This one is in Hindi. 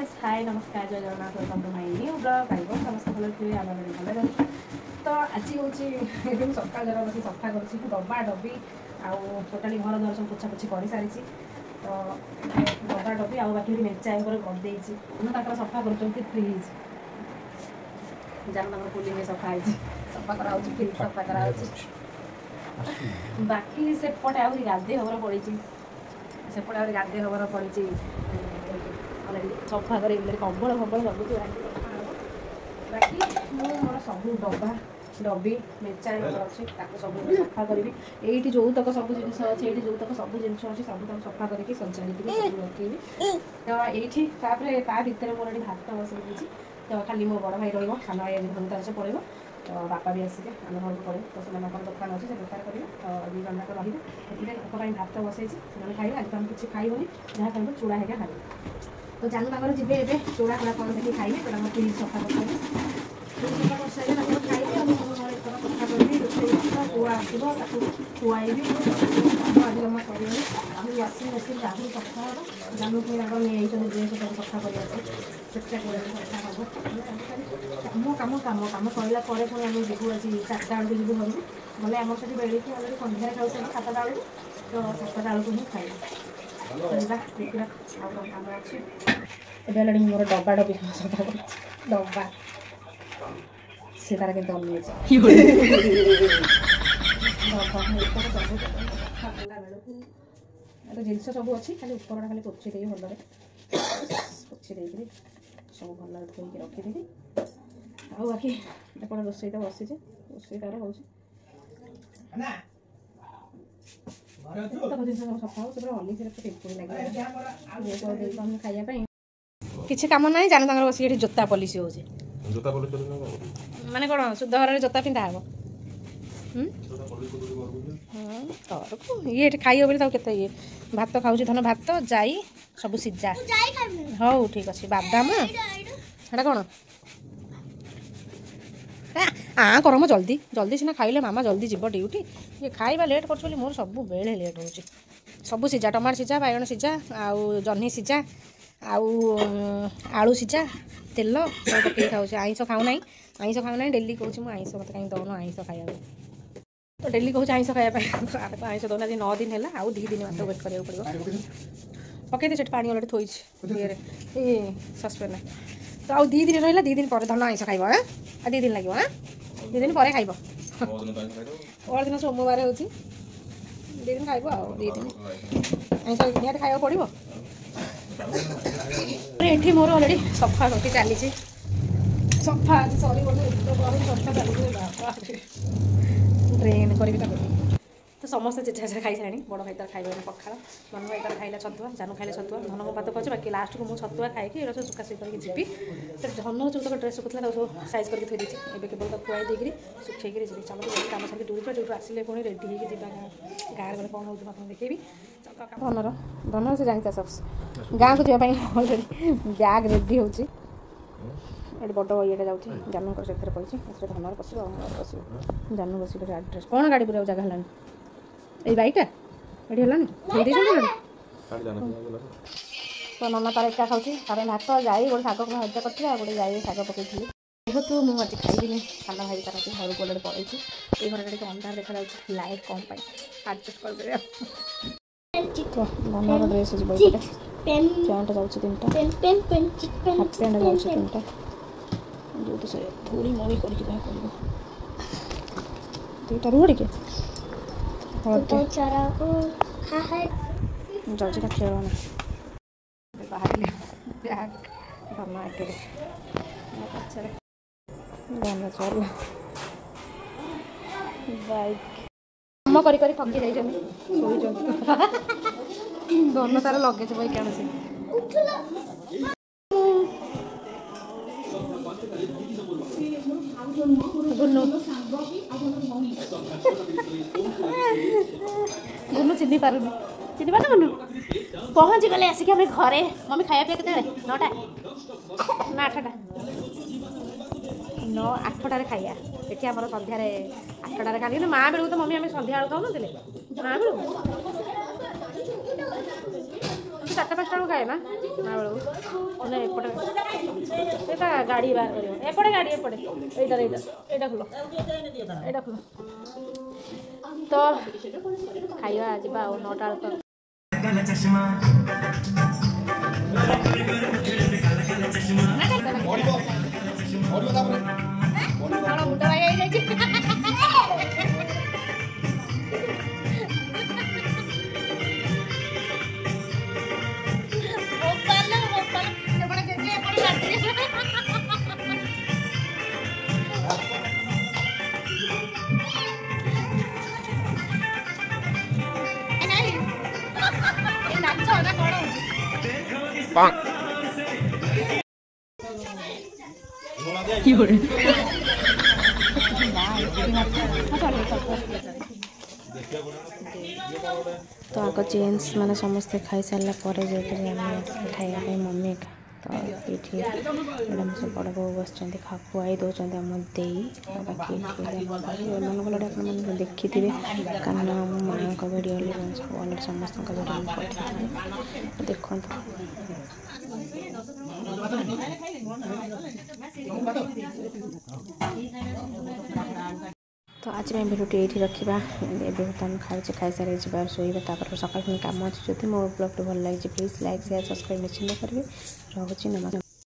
गाइस हाय नमस्कार जय Jagannath welcome to my new blog I hope समस्त भल थे आम भल रही तो आज हूँ सका जरा बस सफा कर डब्बा डब्बी आउ टोटाली घर द्वार सब पोछापोछि कर सारी तो डब्बा डब्बी आउ बाकी मेचाई करदे तक सफा कर फ्रिज जान पुलिंग सफा सफा करा फ्रिज सफा करा बाकी सेपटे आहरी गाधे हबर पड़ी सेपटे आहरी गाधे हबर पड़ी सफा कर कबल फबल सब बाकी मोर सब डब्बा डब्बी मेचाई अच्छे सब सफा करी ये जो तक सब जिन अच्छे ये जो तक सब जिन अच्छे सब तक सफा करके सजाड़ी रखेबी तो ये ता भितर मोर ये भात बसई तो खाली मो बड़ भाई सान भाई भूमिका से पड़े तो बापा भी आसिके आम घर को पड़े तो से दुकान अच्छे से बेपार करेंगे तो दुई जन जाक रही भात बसई से खाइए आज तो आम किसी खाइबनी जहाँ खाइब चूड़ा है खाइब तो जानू तक जी ए चूड़ा कूड़ा कौन देखिए खाइए तो फ्रिज सफा कर सफा कर सारे खाइए सफा करी रोषे पुआ आसो खुआईबी आज जमा कर वाशिंग मेसीन आगे सफा हम जानू पुणी नहीं ड्रेस सब सफा कर कम कम कम कम सरला पुणी आम जीवु आज 4टा बेलू जीवु घर को गले आम से बेड़ी अलरेडी सन्धार खाऊ 7टा बेलू तो 7टा बेलू ही खाइबा देखा कम अच्छे ए मोर डब्बा डब्बी सफा डब्बा से तार के तो जिन सब अच्छी खाली उपरटा खाली पोछि दे भल पोछि दे सब भल धोई रखीदेवी आ बाकी एपटे रोषे तो बसी रोषे तार हो सफा हो खाइबा किसी कम ना जान तक बस ये जोता पॉलिसी हो माने कौन शुद्ध घर जोता पिंधा हे ये खाइब बोली के ये भात खाऊ धन भात जाई सब सीझा हौ ठीक अच्छे बादाम है कौन हाँ करम जल्दी जल्दी सीना खाइले मामा जल्दी जीव ड्यूटी ये खाइबा लेट कर मोर सब बेले लेट हो सब सीझा टमाटो सीझा बैगण सीझा आउ जह्नी सीझा आउ आलू सीझा तेल सब पकई खाऊ आईस खाऊ ना डेली कहूँ आईस मत कहीं दौन आईस खाया तो डेली कहूँ आईस खायापी तो आईस दौना 9 दिन है आउ 2 दिन मत वेट करा पड़ो पकईदे से पानी अलरेडी थोड़ी ये सस्पेन तो आउ 2 दिन रहा 2 दिन पर धन आईस खाइब हाँ 2 दिन लगे हाँ 2 दिन पर खाइब और दिन सोमवार हो 2 दिन खाइब आ 2 दिन आईस निहाती खाया पड़ो ये मोर अलरेडी सफा करके चली सफा आज सरी सफा चलती ट्रेन करी तो समस्त जेठा जेठा खाई सारे बड़ भाई तार खाइबा पखाड़ मन भाई तार खाइला छतुआ जानू खाइले छतुआ धन को बात कर बाकी लास्ट को मुझे छतुआ खाई सुखा सुखी करके जीवी तो धन जो तक ड्रेस सुखुला सब साइज करके थी देती है केवल खुआई देकर सुखेक जी चलो कम सारी दूर दूर आसिले पुणी रेडी होगी गाँव गले कौन होती आपको देखेबी धनर धनर से जानता सब गाँव को जावाई अलरेडी बैग रेडी हो बड़ ये जाऊँगी जानू से पड़ी धनर पस बस जानू बस ड्रेस कौन गाड़ी पूरा जगह है ये बाइकटा ये है तो नना तार एका खाऊँ तार भात जाई गोटे शाग भजा कर गोटे जाई शाग पकई जेहेतु मुझे खाइबी सान भाई तार घर को पड़े ये घर टे अंधार देखा लाइट कम एडजस्ट कर धनर ड्रेस पैंट जाऊँ 3टा हाफ पैंट जाऊँ 3टा जो तो से थोड़ी मोड़ी करके जहाँ कर 2टा रुह टे जाऊँ खेल बाहर बैग धन आगे पचर धन चल बाइक कम कर थकी जाइए धन तार लगेज बई क्या गुन्नू गुन्नू चिन्ह पारुनी चिन्ह पार गुन्नू पहुँची गले आसिक आम घरे मम्मी खाया पिया के 9टा ना 8टा 9 8टारे खाइया ये आम सन्धार 8टारे खाली माँ बेलू तो मम्मी आम सन्ध्या खाऊ ना माँ बेलू 4टा 5टा खाए ना गाड़ी बाहर कर एपटे गाड़ी एपटे एटा खोल तो खाइबा जीवा 9टा तो आग जेन्ट्स मैंने समस्ते खाई सारा पर खाया मम्मी तो ये सब बड़ बो बस खुआई दौरान आम दे बाकी देखी थे कारण मो माँ का भिडियो सब अलरेडी समस्त भिडियो पठाई देखो तो आज मैं भिडियो ये रखा बर्तमान खाई खाई सारे जा शोबा सकाल कम अच्छी जो मो ब्लॉग भल लगे प्लीज लाइक शेयर सब्सक्राइब निश्चिंत करेंगे। रोचे नमस्कार।